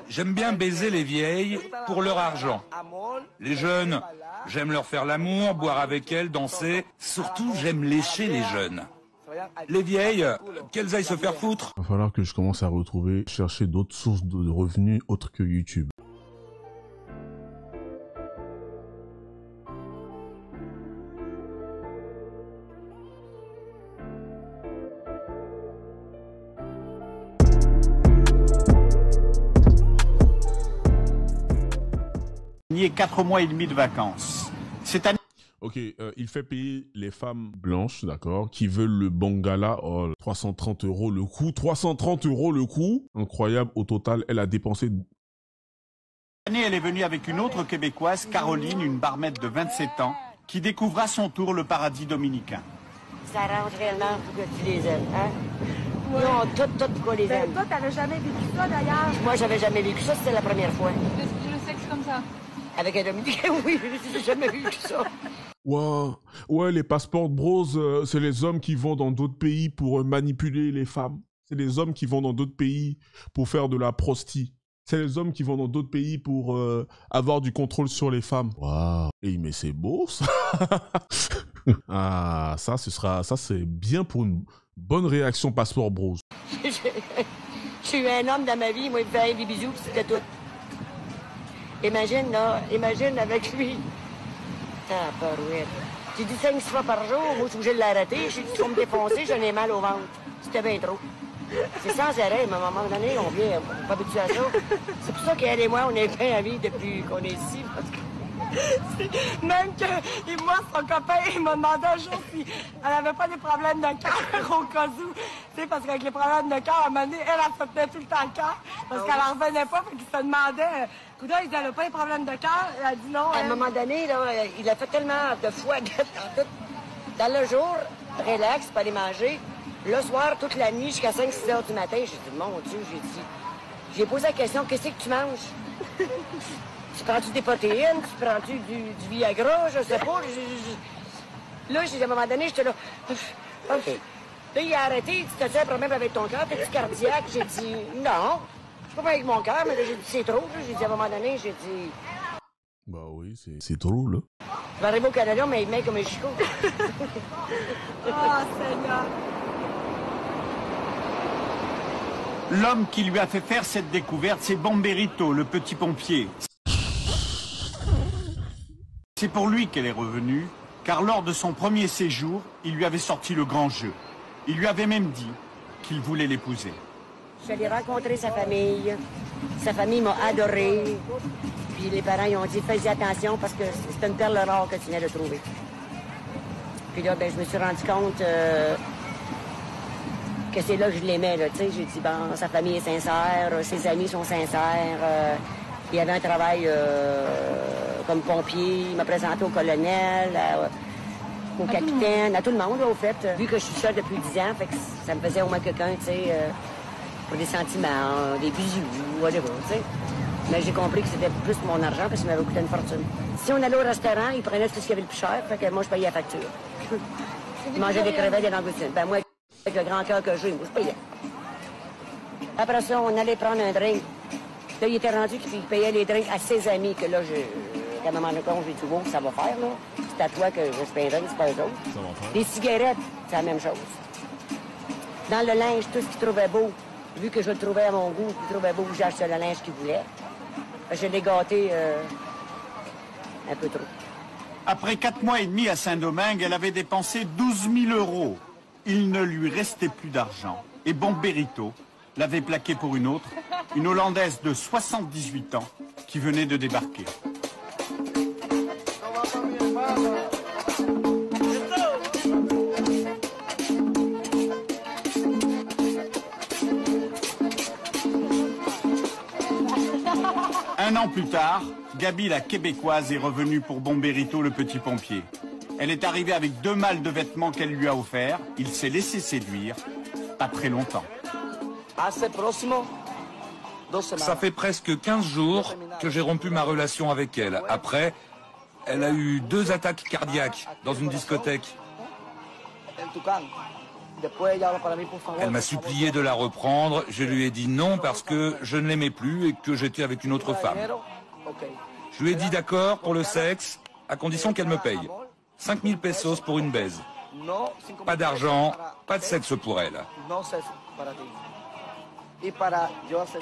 J'aime bien baiser les vieilles pour leur argent. Les jeunes, j'aime leur faire l'amour, boire avec elles, danser. Surtout, j'aime lécher les jeunes. Les vieilles, qu'elles aillent se faire foutre. Il va falloir que je commence à chercher d'autres sources de revenus autres que YouTube. Nier 4 mois et demi de vacances. Cette année. Ok, il fait payer les femmes blanches, d'accord, qui veulent le bangala, 330 € le coup, 330 € le coup, incroyable, au total, elle a dépensé... Cette année, elle est venue avec une autre Québécoise, Caroline, une barmette de 27 ans, qui découvre à son tour le paradis dominicain. Ça arrange réellement pour que tu les aimes, hein? Non, tout pour qu'on les aime. Toi, t'avais jamais vécu ça, d'ailleurs? Moi, j'avais jamais vécu ça, c'était la première fois. Le sexe comme ça? Avec un Dominicain, oui, j'ai jamais vécu ça. Ouais, les passports bros, c'est les hommes qui vont dans d'autres pays pour manipuler les femmes. C'est les hommes qui vont dans d'autres pays pour faire de la prosti. C'est les hommes qui vont dans d'autres pays pour avoir du contrôle sur les femmes. Waouh. Mais c'est beau, ça. Ah, ça c'est bien pour une bonne réaction passeport bros. J'ai eu un homme dans ma vie, moi, il me fait des bisous, puis c'était tout. Imagine, là, avec lui. Ah, parouette. J'ai dit 5-6 fois par jour, moi, je suis obligé de l'arrêter. J'ai dit, tu vas me défoncer, j'en ai mal au ventre. C'était bien trop. C'est sans arrêt, mais à un moment donné, on vient pas habitué à ça. C'est pour ça qu'elle et moi, on est bien à vie depuis qu'on est ici, parce que... Même que, et moi, son copain, il m'a demandé un jour si elle avait pas des problèmes de cœur au cas où. Tu sais, parce qu'avec les problèmes de cœur, à un moment donné, elle se tenait tout le temps le cœur. Parce qu'elle en revenait pas, fait qu'il se demandait, coudonc, il n'avait pas des problèmes de cœur. Elle a dit non. À un moment donné, là, il a fait tellement de fois dans le jour, relax, pas aller manger. Le soir, toute la nuit, jusqu'à 5-6 heures du matin, j'ai dit, mon Dieu, j'ai posé la question, qu'est-ce que tu manges? Tu prends-tu des protéines? Tu prends-tu du Viagra? Je sais pas. Là, à un moment donné, j'étais là. OK. Là, il a arrêté. Tu as-tu un problème avec ton cœur? T'es-tu cardiaque? J'ai dit, non. Je suis pas avec mon cœur, mais là, j'ai dit, c'est trop. J'ai dit, à un moment donné, j'ai dit. Bah oui, c'est trop, là. Je vais arriver au Canada, mais il met comme un chicot. Oh, Seigneur. L'homme qui lui a fait faire cette découverte, c'est Bomberito, le petit pompier. C'est pour lui qu'elle est revenue, car lors de son premier séjour, il lui avait sorti le grand jeu. Il lui avait même dit qu'il voulait l'épouser. Je suis allée rencontrer sa famille. Sa famille m'a adorée. Puis les parents, ils ont dit, fais-y attention parce que c'est une perle rare que tu viens de trouver. Puis là, ben, je me suis rendu compte que c'est là que je l'aimais, là, tu sais. J'ai dit, bon, sa famille est sincère, ses amis sont sincères. Il avait un travail comme pompier. Il m'a présenté au colonel, au capitaine, à tout le monde, là, au fait. Vu que je suis seule depuis 10 ans, fait que ça me faisait au moins quelqu'un, tu sais, pour des sentiments, des bisous, whatever, tu sais. Mais j'ai compris que c'était plus mon argent parce qu'il m'avait coûté une fortune. Si on allait au restaurant, il prenait tout ce qu'il y avait le plus cher, fait que moi, je payais la facture. Je mangeais des crevettes et des langoustines. Ben moi, avec le grand cœur que j'ai, moi, je payais. Après ça, on allait prendre un drink. Là, il était rendu qu'il payait les drinks à ses amis, que là, quand maman le compte, j'ai dit, wow, ça va faire, là. C'est à toi que je paye un drink, c'est pas eux autres. Les cigarettes, c'est la même chose. Dans le linge, tout ce qu'il trouvait beau, vu que je le trouvais à mon goût, qu'il trouvait beau, j'ai acheté le linge qu'il voulait. Je l'ai gâté un peu trop. Après 4 mois et demi à Saint-Domingue, elle avait dépensé 12 000 €. Il ne lui restait plus d'argent. Et Bomberito l'avait plaqué pour une autre, une Hollandaise de 78 ans qui venait de débarquer. Un an plus tard, Gabi, la Québécoise, est revenue pour Bomberito, le petit pompier. Elle est arrivée avec 2 malles de vêtements qu'elle lui a offerts. Il s'est laissé séduire, pas très longtemps. Ça fait presque 15 jours que j'ai rompu ma relation avec elle. Après, elle a eu 2 attaques cardiaques dans une discothèque. Elle m'a supplié de la reprendre. Je lui ai dit non parce que je ne l'aimais plus et que j'étais avec une autre femme. Je lui ai dit d'accord pour le sexe, à condition qu'elle me paye. 5000 pesos pour une baise. Pas d'argent, pas de sexe pour elle.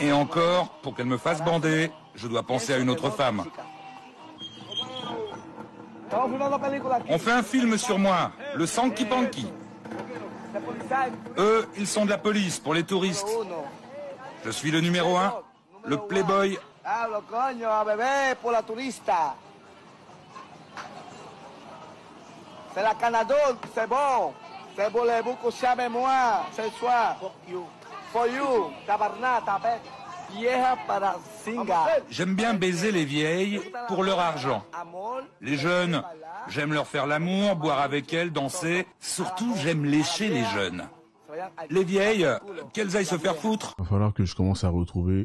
Et encore, pour qu'elle me fasse bander, je dois penser à une autre femme. On fait un film sur moi, le Sanky Panky. Eux, ils sont de la police pour les touristes. Je suis le numéro 1, le playboy. C'est la Canada, c'est bon. C'est voulez-vous coucher avec moi ce soir? For you, tabarnak, tapet. Vieja para singa. J'aime bien baiser les vieilles pour leur argent. Les jeunes, j'aime leur faire l'amour, boire avec elles, danser. Surtout, j'aime lécher les jeunes. Les vieilles, qu'elles aillent se faire foutre. Il va falloir que je commence à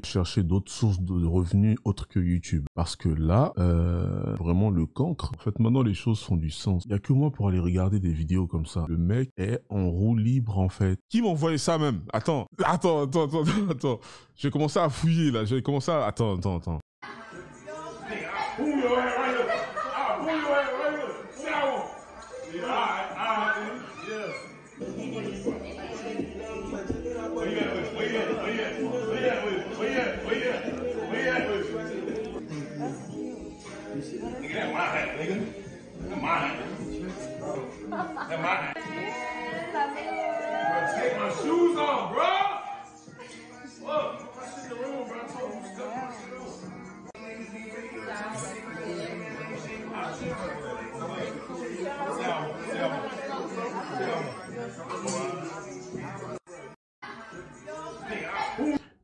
chercher d'autres sources de revenus autres que YouTube. Parce que là, vraiment le cancre. En fait, maintenant les choses font du sens. Il n'y a que moi pour aller regarder des vidéos comme ça. Le mec est en roue libre en fait. Qui m'a envoyé ça même? Attends. Je vais commencer à fouiller là. Attends.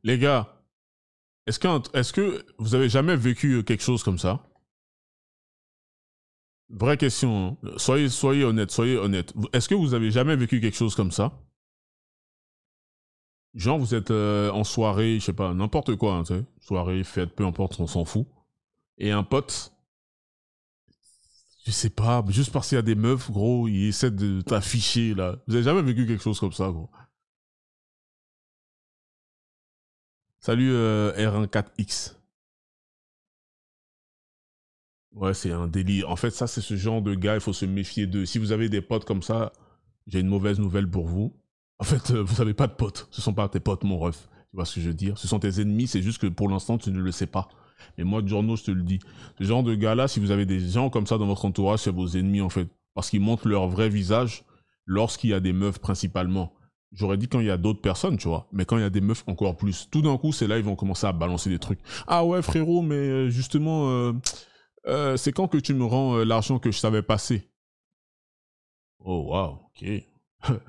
Les gars, est-ce que vous avez jamais vécu quelque chose comme ça? Vraie question, hein. Soyez honnête. Est-ce que vous avez jamais vécu quelque chose comme ça? Genre, vous êtes en soirée, je sais pas, n'importe quoi, hein, tu sais, soirée, fête, peu importe, on s'en fout. Et un pote, je sais pas, juste parce qu'il y a des meufs, gros, ils essaient de t'afficher, là. Vous avez jamais vécu quelque chose comme ça, gros? Salut R14X. Ouais, c'est un délire. En fait, ça, c'est ce genre de gars, il faut se méfier d'eux. Si vous avez des potes comme ça, j'ai une mauvaise nouvelle pour vous. En fait, vous n'avez pas de potes. Ce ne sont pas tes potes, mon ref. Tu vois ce que je veux dire? Ce sont tes ennemis, c'est juste que pour l'instant, tu ne le sais pas. Mais moi, Giorno, je te le dis. Ce genre de gars-là, si vous avez des gens comme ça dans votre entourage, c'est vos ennemis, en fait. Parce qu'ils montrent leur vrai visage lorsqu'il y a des meufs, principalement. J'aurais dit quand il y a d'autres personnes, tu vois. Mais quand il y a des meufs, encore plus. Tout d'un coup, c'est là, ils vont commencer à balancer des trucs. Ah ouais, frérot, mais justement, c'est quand que tu me rends l'argent que je savais passer? Oh, waouh, ok.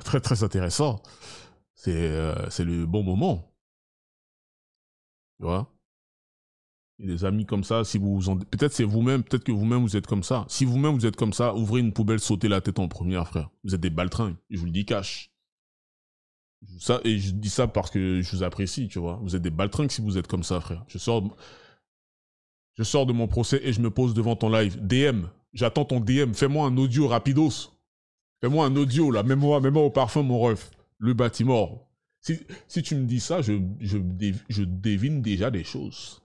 Très, très intéressant. C'est le bon moment. Tu vois? Et des amis comme ça, si vous en... Peut-être c'est vous-même, peut-être que vous-même vous êtes comme ça. Si vous-même vous êtes comme ça, ouvrez une poubelle, sautez la tête en première, frère. Vous êtes des baltringues. Je vous le dis cash. Ça, et je dis ça parce que je vous apprécie, tu vois. Vous êtes des baltringues si vous êtes comme ça, frère. Je sors de mon procès et je me pose devant ton live. DM, j'attends ton DM. Fais-moi un audio rapidos. Fais-moi un audio, là. Mets-moi au parfum, mon ref. Le bâtiment. Si tu me dis ça, je devine déjà des choses.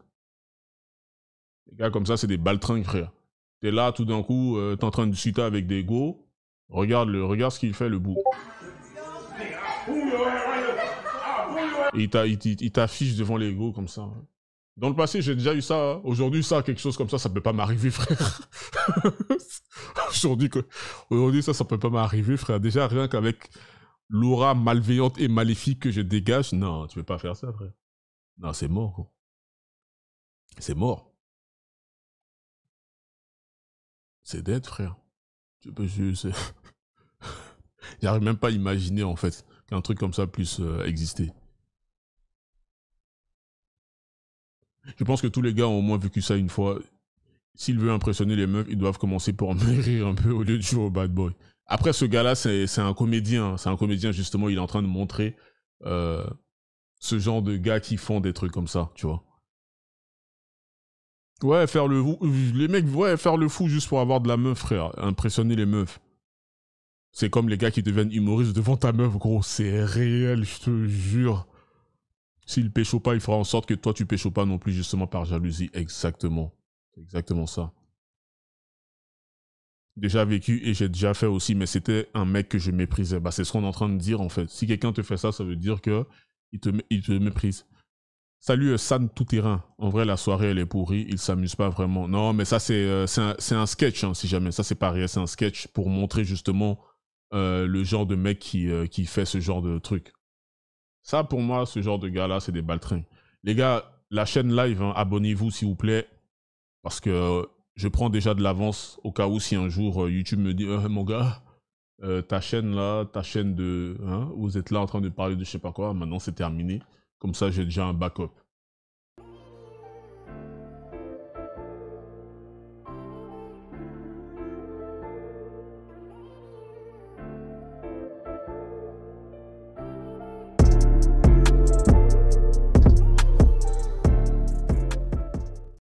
Les gars comme ça, c'est des baltringues, frère. T'es là, tout d'un coup, t'es en train de discuter avec des go. Regarde ce qu'il fait, le bout. Et il t'affiche devant les go comme ça. Dans le passé, j'ai déjà eu ça. Hein. Aujourd'hui, ça, quelque chose comme ça peut pas m'arriver, frère. Aujourd'hui, ça peut pas m'arriver, frère. Déjà, rien qu'avec l'aura malveillante et maléfique que je dégage, non, tu peux pas faire ça, frère. Non, c'est mort, quoi. C'est mort. C'est dead, frère. J'arrive même pas à imaginer, en fait, qu'un truc comme ça puisse exister. Je pense que tous les gars ont au moins vécu ça une fois. S'ils veulent impressionner les meufs, ils doivent commencer par me rire un peu au lieu de jouer au bad boy. Après, ce gars-là, c'est un comédien. C'est un comédien, justement, il est en train de montrer ce genre de gars qui font des trucs comme ça, tu vois. Ouais, faire le fou. Les mecs, ouais, faire le fou juste pour avoir de la meuf, frère. Impressionner les meufs. C'est comme les gars qui deviennent humoristes devant ta meuf, gros. C'est réel, je te jure. S'il pécho pas, il fera en sorte que toi, tu pécho pas non plus, justement par jalousie. Exactement. C'est exactement ça. Déjà vécu et j'ai déjà fait aussi, mais c'était un mec que je méprisais. Bah, c'est ce qu'on est en train de dire, en fait. Si quelqu'un te fait ça, ça veut dire que il te méprise. Salut San Tout-Terrain. En vrai, la soirée, elle est pourrie. Il s'amuse pas vraiment. Non, mais ça, c'est un sketch, hein, si jamais. Ça, c'est pas réel. C'est un sketch pour montrer justement le genre de mec qui fait ce genre de truc. Ça, pour moi, ce genre de gars-là, c'est des baltrins. Les gars, la chaîne live, hein, abonnez-vous, s'il vous plaît. Parce que je prends déjà de l'avance au cas où si un jour YouTube me dit mon gars, ta chaîne là, ta chaîne de... Hein, vous êtes là en train de parler de je sais pas quoi, maintenant c'est terminé. Comme ça, j'ai déjà un backup.